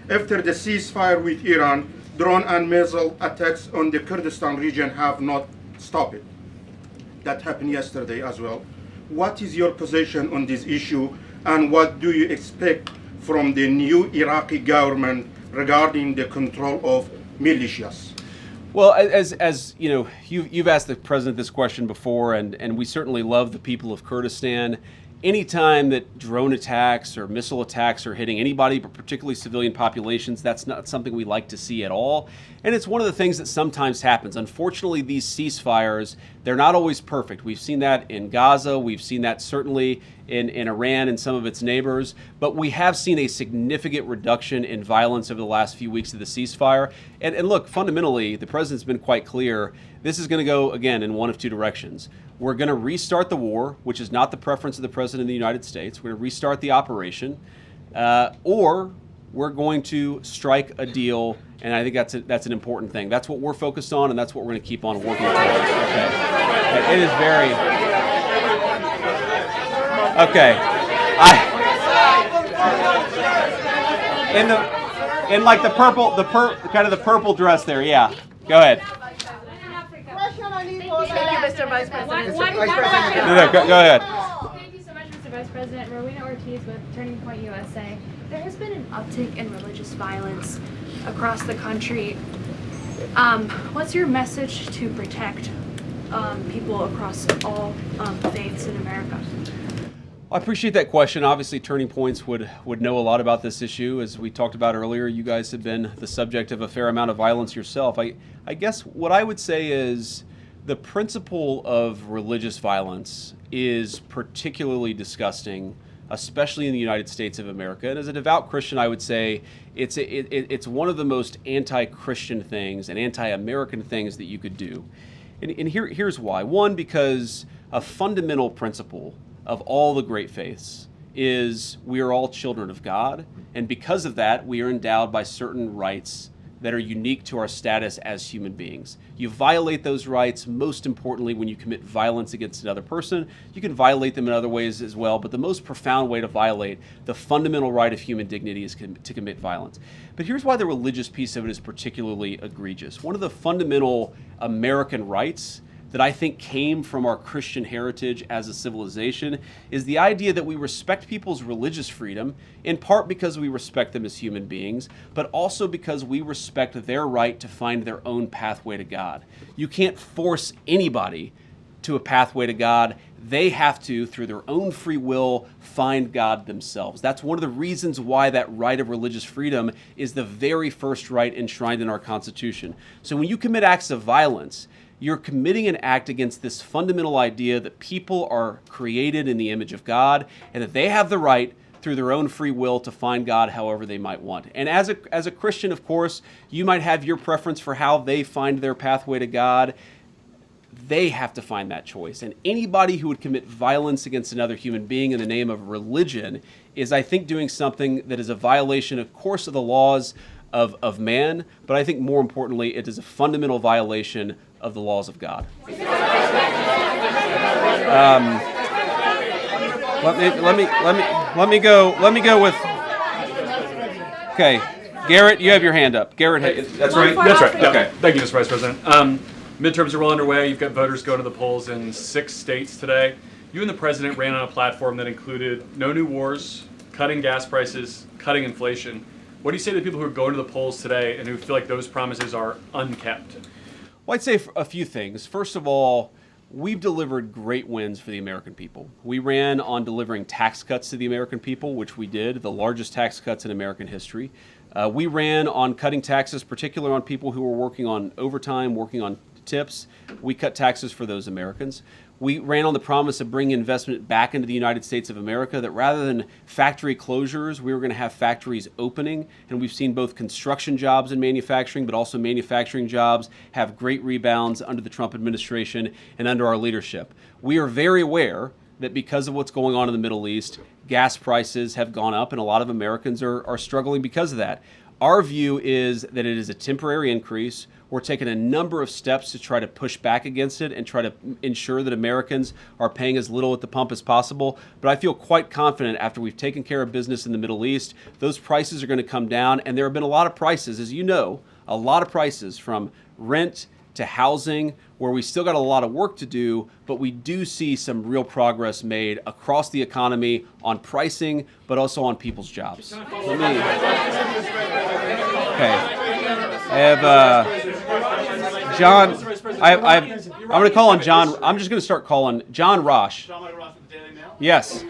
After the ceasefire with Iran, drone and missile attacks on the Kurdistan region have not stopped. That happened yesterday as well. What is your position on this issue, and what do you expect from the new Iraqi government regarding the control of militias? Well, as you know, you've asked the president this question before, and we certainly love the people of Kurdistan. Anytime that drone attacks or missile attacks are hitting anybody, but particularly civilian populations, that's not something we like to see at all. And it's one of the things that sometimes happens. Unfortunately, these ceasefires, they're not always perfect. We've seen that in Gaza. We've seen that certainly in Iran and some of its neighbors. But we have seen a significant reduction in violence over the last few weeks of the ceasefire. And look, fundamentally, the president's been quite clear. This is going to go, again, in one of two directions. We're going to restart the war, which is not the preference of the President of the United States. We're going to restart the operation, or we're going to strike a deal, and I think that's an important thing. That's what we're focused on, and that's what we're going to keep on working towards. Okay. It is very... Okay. In like the kind of the purple dress there, yeah. Go ahead. Thank you, Mr. Vice President. No, go ahead. Thank you so much, Mr. Vice President. Rowena Ortiz with Turning Point USA. There has been an uptick in religious violence across the country. What's your message to protect people across all faiths in America? I appreciate that question. Obviously, Turning Points would know a lot about this issue. As we talked about earlier, you guys have been the subject of a fair amount of violence yourself. I guess what I would say is the principle of religious violence is particularly disgusting, especially in the United States of America. And as a devout Christian, I would say it's one of the most anti-Christian things and anti-American things that you could do. And here's why. One, because a fundamental principle of all the great faiths is we are all children of God, and because of that, we are endowed by certain rights that are unique to our status as human beings. You violate those rights, most importantly, when you commit violence against another person. You can violate them in other ways as well, but the most profound way to violate the fundamental right of human dignity is to commit violence. But here's why the religious piece of it is particularly egregious. One of the fundamental American rights that I think came from our Christian heritage as a civilization is the idea that we respect people's religious freedom, in part because we respect them as human beings, but also because we respect their right to find their own pathway to God. You can't force anybody to a pathway to God. They have to, through their own free will, find God themselves. That's one of the reasons why that right of religious freedom is the very first right enshrined in our Constitution. So when you commit acts of violence, you're committing an act against this fundamental idea that people are created in the image of God and that they have the right through their own free will to find God however they might want. And as a Christian, of course, you might have your preference for how they find their pathway to God. They have to find that choice. And anybody who would commit violence against another human being in the name of religion is, I think, doing something that is a violation, of course, of the laws of man, but I think more importantly, it is a fundamental violation of the laws of God. Let me go with. Okay, Garrett, you have your hand up. Garrett, that's right. That's right. Yeah. Okay. Thank you, Mr. Vice President. Midterms are well underway. You've got voters going to the polls in 6 states today. You and the president ran on a platform that included no new wars, cutting gas prices, cutting inflation. What do you say to the people who are going to the polls today and who feel like those promises are unkept? Well, I'd say a few things. First of all, we've delivered great wins for the American people. We ran on delivering tax cuts to the American people, which we did, the largest tax cuts in American history. We ran on cutting taxes, particularly on people who were working on overtime, working on tips. We cut taxes for those Americans. We ran on the promise of bringing investment back into the United States of America, that rather than factory closures, we were going to have factories opening. And we've seen both construction jobs and manufacturing, but also manufacturing jobs have great rebounds under the Trump administration and under our leadership. We are very aware that because of what's going on in the Middle East, gas prices have gone up and a lot of Americans are struggling because of that. Our view is that it is a temporary increase. We're taking a number of steps to try to push back against it and try to ensure that Americans are paying as little at the pump as possible. But I feel quite confident after we've taken care of business in the Middle East, those prices are going to come down. And there have been a lot of prices, as you know, a lot of prices from rent to housing, where we still got a lot of work to do, but we do see some real progress made across the economy on pricing, but also on people's jobs. Okay. I have John. I'm going to call on John. I'm just going to start calling John Rosh. Yes.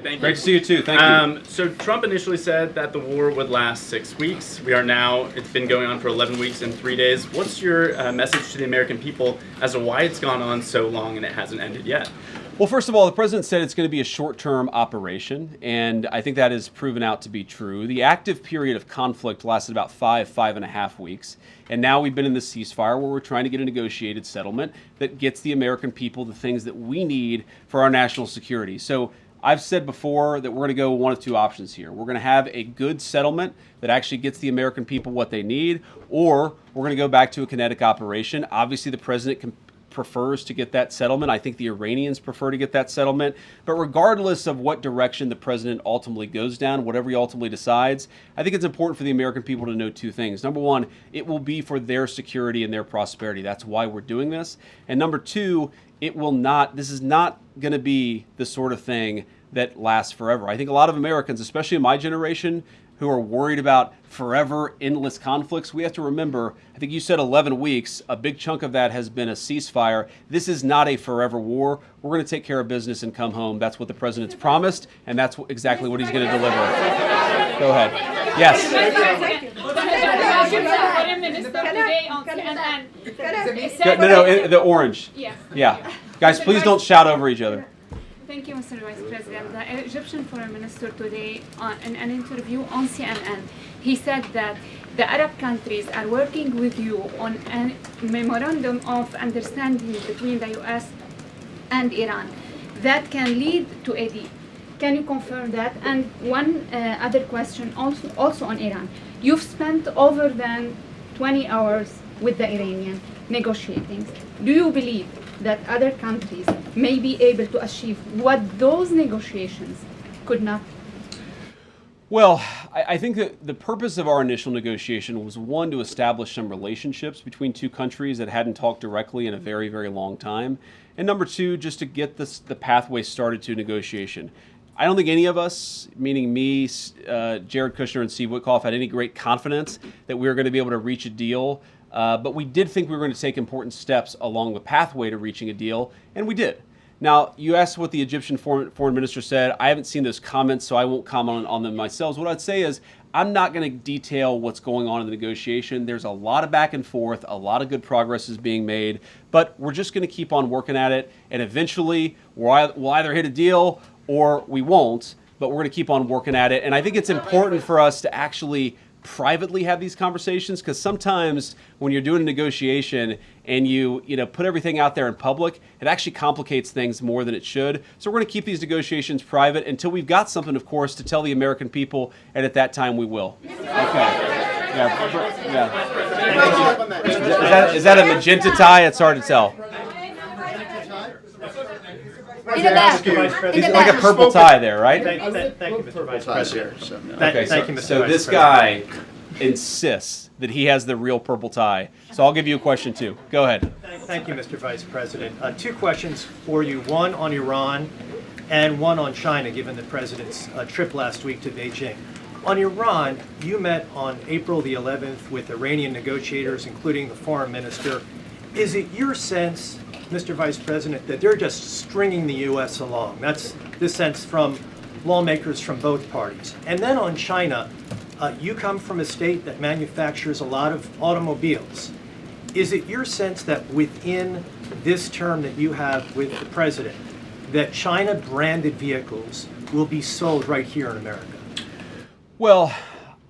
Great to see you too. Thank you. So Trump initially said that the war would last 6 weeks. We are now, it's been going on for 11 weeks and 3 days. What's your message to the American people as to why it's gone on so long and it hasn't ended yet? Well, first of all, the president said it's going to be a short-term operation, and I think that has proven out to be true. The active period of conflict lasted about 5.5 weeks, and now we've been in this ceasefire where we're trying to get a negotiated settlement that gets the American people the things that we need for our national security. So I've said before that we're going to go one of two options here. We're going to have a good settlement that actually gets the American people what they need, or we're going to go back to a kinetic operation. Obviously, the president prefers to get that settlement. I think the Iranians prefer to get that settlement. But regardless of what direction the president ultimately goes down, whatever he ultimately decides, I think it's important for the American people to know two things. Number one, it will be for their security and their prosperity. That's why we're doing this. And number two, this is not going to be the sort of thing that lasts forever. I think a lot of Americans, especially in my generation, who are worried about forever endless conflicts, we have to remember, I think you said 11 weeks, a big chunk of that has been a ceasefire. This is not a forever war. We're going to take care of business and come home. That's what the president's promised, and that's exactly what he's going to deliver. Go ahead. Yes. No, the orange. Yeah. Guys, please don't shout over each other. Thank you, Mr. Vice President. The Egyptian Foreign Minister today, in an interview on CNN, he said that the Arab countries are working with you on a memorandum of understanding between the U.S. and Iran that can lead to a deal. Can you confirm that? And one other question also on Iran. You've spent over than 20 hours with the Iranian negotiating. Do you believe that other countries may be able to achieve what those negotiations could not? Well, I think that the purpose of our initial negotiation was, one, to establish some relationships between two countries that hadn't talked directly in a very, very long time. And number two, just to get the pathway started to negotiation. I don't think any of us, meaning me, Jared Kushner, and Steve Witkoff, had any great confidence that we were going to be able to reach a deal. But we did think we were going to take important steps along the pathway to reaching a deal, and we did. Now, you asked what the Egyptian foreign minister said. I haven't seen those comments, so I won't comment on them myself. What I'd say is I'm not going to detail what's going on in the negotiation. There's a lot of back and forth. A lot of good progress is being made. But we're just going to keep on working at it, and eventually we'll either hit a deal or we won't, but we're going to keep on working at it. And I think it's important for us to actually privately have these conversations, because sometimes when you're doing a negotiation and you put everything out there in public, it actually complicates things more than it should. So we're going to keep these negotiations private until we've got something, of course, to tell the American people, and at that time we will. Okay. Yeah. Is that a magenta tie? It's hard to tell. In the back. He's like a purple tie there, right? Thank you, Mr. Vice President. Okay, Thank you, Mr. so Vice this President. guy insists that he has the real purple tie. So I'll give you a question too. Go ahead. Thank you, Mr. Vice President. Two questions for you, one on Iran and one on China, given the President's trip last week to Beijing. On Iran, you met on April the 11th with Iranian negotiators, including the foreign minister. Is it your sense, Mr. Vice President, that they're just stringing the U.S. along? That's the sense from lawmakers from both parties. And then on China, you come from a state that manufactures a lot of automobiles. Is it your sense that within this term that you have with the President, that China-branded vehicles will be sold right here in America? Well,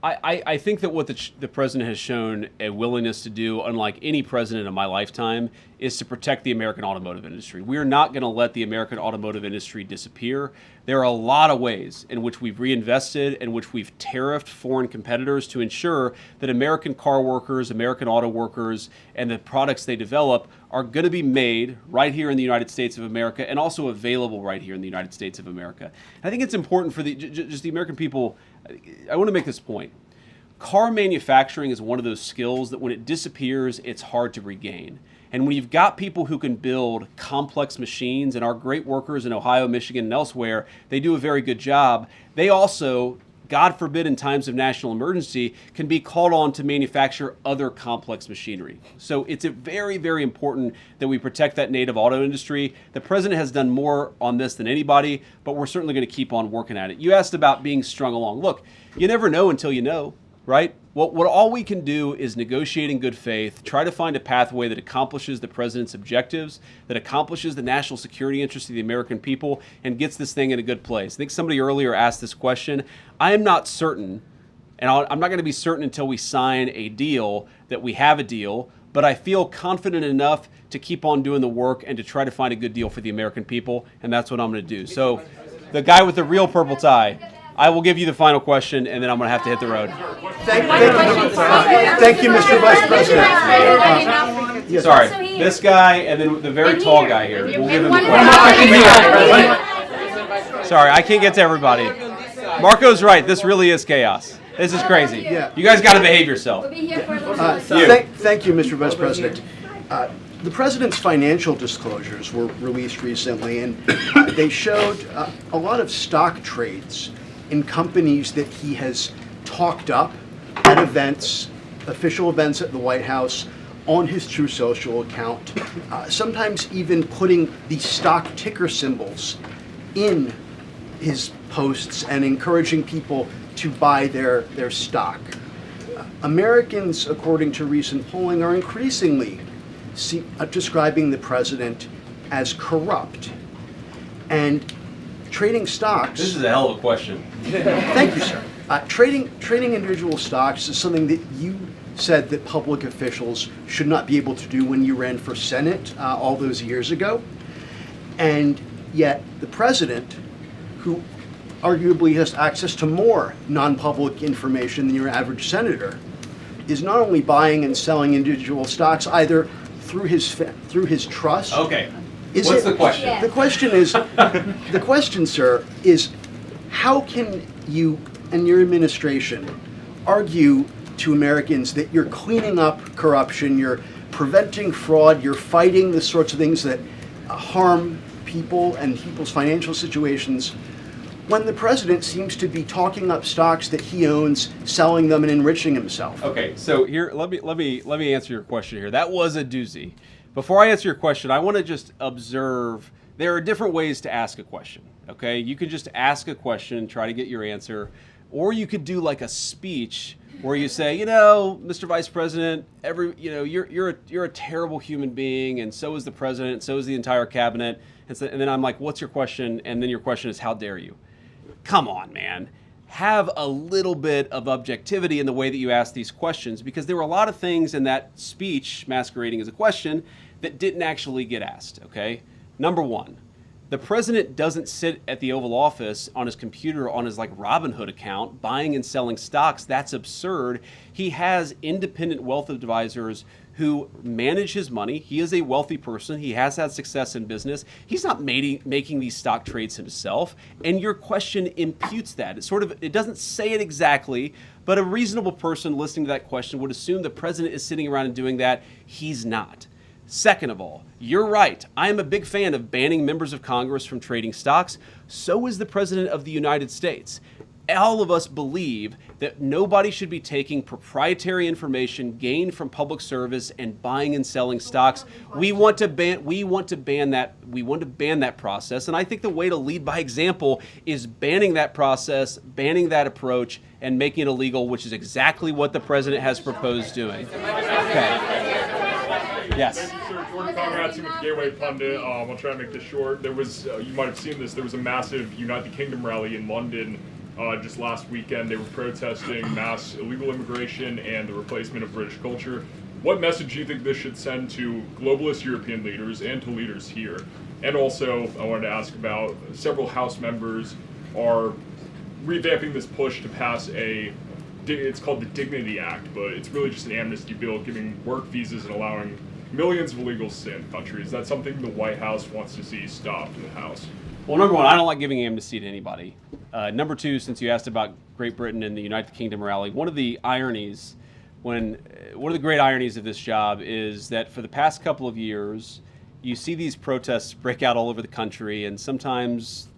I think that what the president has shown a willingness to do, unlike any president in my lifetime, is to protect the American automotive industry. We are not going to let the American automotive industry disappear. There are a lot of ways in which we've reinvested, in which we've tariffed foreign competitors to ensure that American car workers, American auto workers, and the products they develop are going to be made right here in the United States of America and also available right here in the United States of America. I think it's important for just the American people. I want to make this point. Car manufacturing is one of those skills that when it disappears, it's hard to regain. And when you've got people who can build complex machines, and our great workers in Ohio, Michigan, and elsewhere, they do a very good job. They also, God forbid, in times of national emergency, can be called on to manufacture other complex machinery. So it's very, very important that we protect that native auto industry. The president has done more on this than anybody, but we're certainly going to keep on working at it. You asked about being strung along. Look, you never know until you know, right? What all we can do is negotiate in good faith, try to find a pathway that accomplishes the president's objectives, that accomplishes the national security interests of the American people, and gets this thing in a good place. I think somebody earlier asked this question. I am not certain, and I'm not going to be certain until we sign a deal that we have a deal, but I feel confident enough to keep on doing the work and to try to find a good deal for the American people, and that's what I'm going to do. So the guy with the real purple tie. I will give you the final question, and then I'm going to have to hit the road. Thank you, Mr. Vice President. Sorry, this guy and then the very tall guy here. We'll give him the question. Sorry, I can't get to everybody. Marco's right. This really is chaos. This is crazy. Yeah. You guys got to behave yourself. Thank you, Mr. Vice President. The President's financial disclosures were released recently, and they showed a lot of stock trades in companies that he has talked up at events, official events at the White House, on his True Social account, sometimes even putting the stock ticker symbols in his posts and encouraging people to buy their stock. Americans, according to recent polling, are increasingly describing the president as corrupt. And trading stocks... This is a hell of a question. Thank you, sir. Trading individual stocks is something that you said that public officials should not be able to do when you ran for Senate all those years ago. And yet the president, who arguably has access to more non-public information than your average senator, is not only buying and selling individual stocks either through his trust. Okay. What's the question? The question is, the question, sir, is how can you and your administration argue to Americans that you're cleaning up corruption, you're preventing fraud, you're fighting the sorts of things that harm people and people's financial situations, when the president seems to be talking up stocks that he owns, selling them, and enriching himself? Okay, so here, let me answer your question here. That was a doozy. Before I answer your question, I want to just observe there are different ways to ask a question. Okay, you could just ask a question and try to get your answer, or you could do like a speech where you say, you know, Mr. Vice President, you're a terrible human being, and so is the president, and so is the entire cabinet. And then I'm like, what's your question? And then your question is, how dare you? Come on, man. Have a little bit of objectivity in the way that you ask these questions, because there were a lot of things in that speech masquerading as a question that didn't actually get asked, okay? Number one, the president doesn't sit at the Oval Office on his computer on his like Robinhood account buying and selling stocks. That's absurd. He has independent wealth advisors who manage his money. He is a wealthy person. He has had success in business. He's not making these stock trades himself. And your question imputes that. It doesn't say it exactly, but a reasonable person listening to that question would assume the president is sitting around and doing that. He's not. Second of all, you're right. I am a big fan of banning members of Congress from trading stocks. So is the President of the United States. All of us believe that nobody should be taking proprietary information gained from public service and buying and selling stocks. We want to ban that process, and I think the way to lead by example is banning that process, banning that approach, and making it illegal, which is exactly what the president has proposed doing. Okay. Yes. Sir, Jordan Conrad with Gateway Pundit. I'll try to make this short. There was, you might have seen this, there was a massive United Kingdom rally in London just last weekend. They were protesting mass illegal immigration and the replacement of British culture. What message do you think this should send to globalist European leaders and to leaders here? And also, I wanted to ask about several House members are revamping this push to pass it's called the Dignity Act, but it's really just an amnesty bill giving work visas and allowing millions of illegals to stay in the country. Is that something the White House wants to see stopped in the House? Well, number one, I don't like giving amnesty to anybody. Number two, since you asked about Great Britain and the United Kingdom rally, one of the great ironies of this job is that for the past couple of years, you see these protests break out all over the country, and sometimes,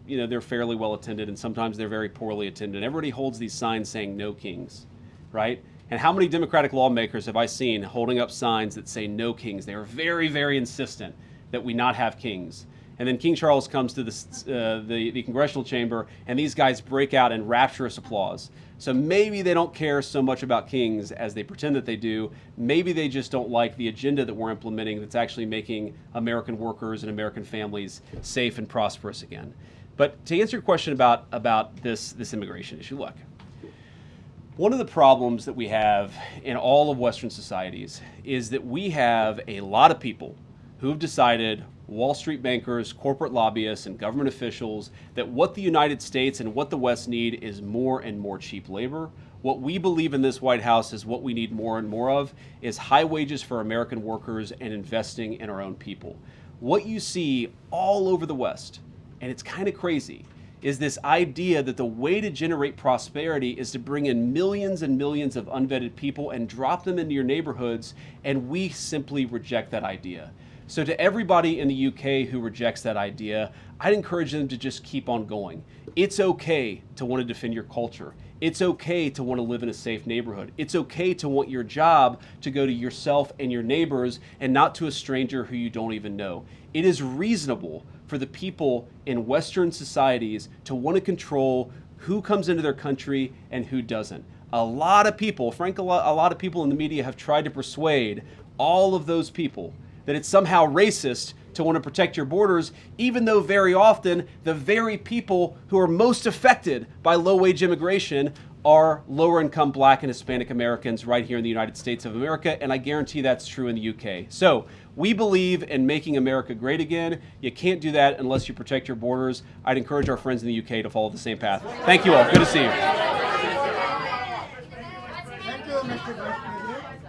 they're fairly well attended, and sometimes they're very poorly attended. Everybody holds these signs saying "No Kings," right? And how many Democratic lawmakers have I seen holding up signs that say "No Kings"? They are very, very insistent that we not have kings. And then King Charles comes to the congressional chamber, and these guys break out in rapturous applause. So maybe they don't care so much about kings as they pretend that they do. Maybe they just don't like the agenda that we're implementing that's actually making American workers and American families safe and prosperous again. But to answer your question about this immigration issue, look, one of the problems that we have in all of Western societies is that we have a lot of people who have decided, Wall Street bankers, corporate lobbyists, and government officials, that what the United States and what the West need is more and more cheap labor. What we believe in this White House is what we need more and more of is high wages for American workers and investing in our own people. What you see all over the West, and it's kind of crazy, is this idea that the way to generate prosperity is to bring in millions and millions of unvetted people and drop them into your neighborhoods, and we simply reject that idea. So to everybody in the UK who rejects that idea, I'd encourage them to just keep on going. It's okay to want to defend your culture. It's okay to want to live in a safe neighborhood. It's okay to want your job to go to yourself and your neighbors and not to a stranger who you don't even know. It is reasonable for the people in Western societies to want to control who comes into their country and who doesn't. A lot of people, frankly, a lot of people in the media have tried to persuade all of those people that it's somehow racist to want to protect your borders, even though very often the very people who are most affected by low-wage immigration are lower-income Black and Hispanic Americans right here in the United States of America, and I guarantee that's true in the UK. So we believe in making America great again. You can't do that unless you protect your borders. I'd encourage our friends in the UK to follow the same path. Thank you all. Good to see you. Thank you, Mr. Vice President.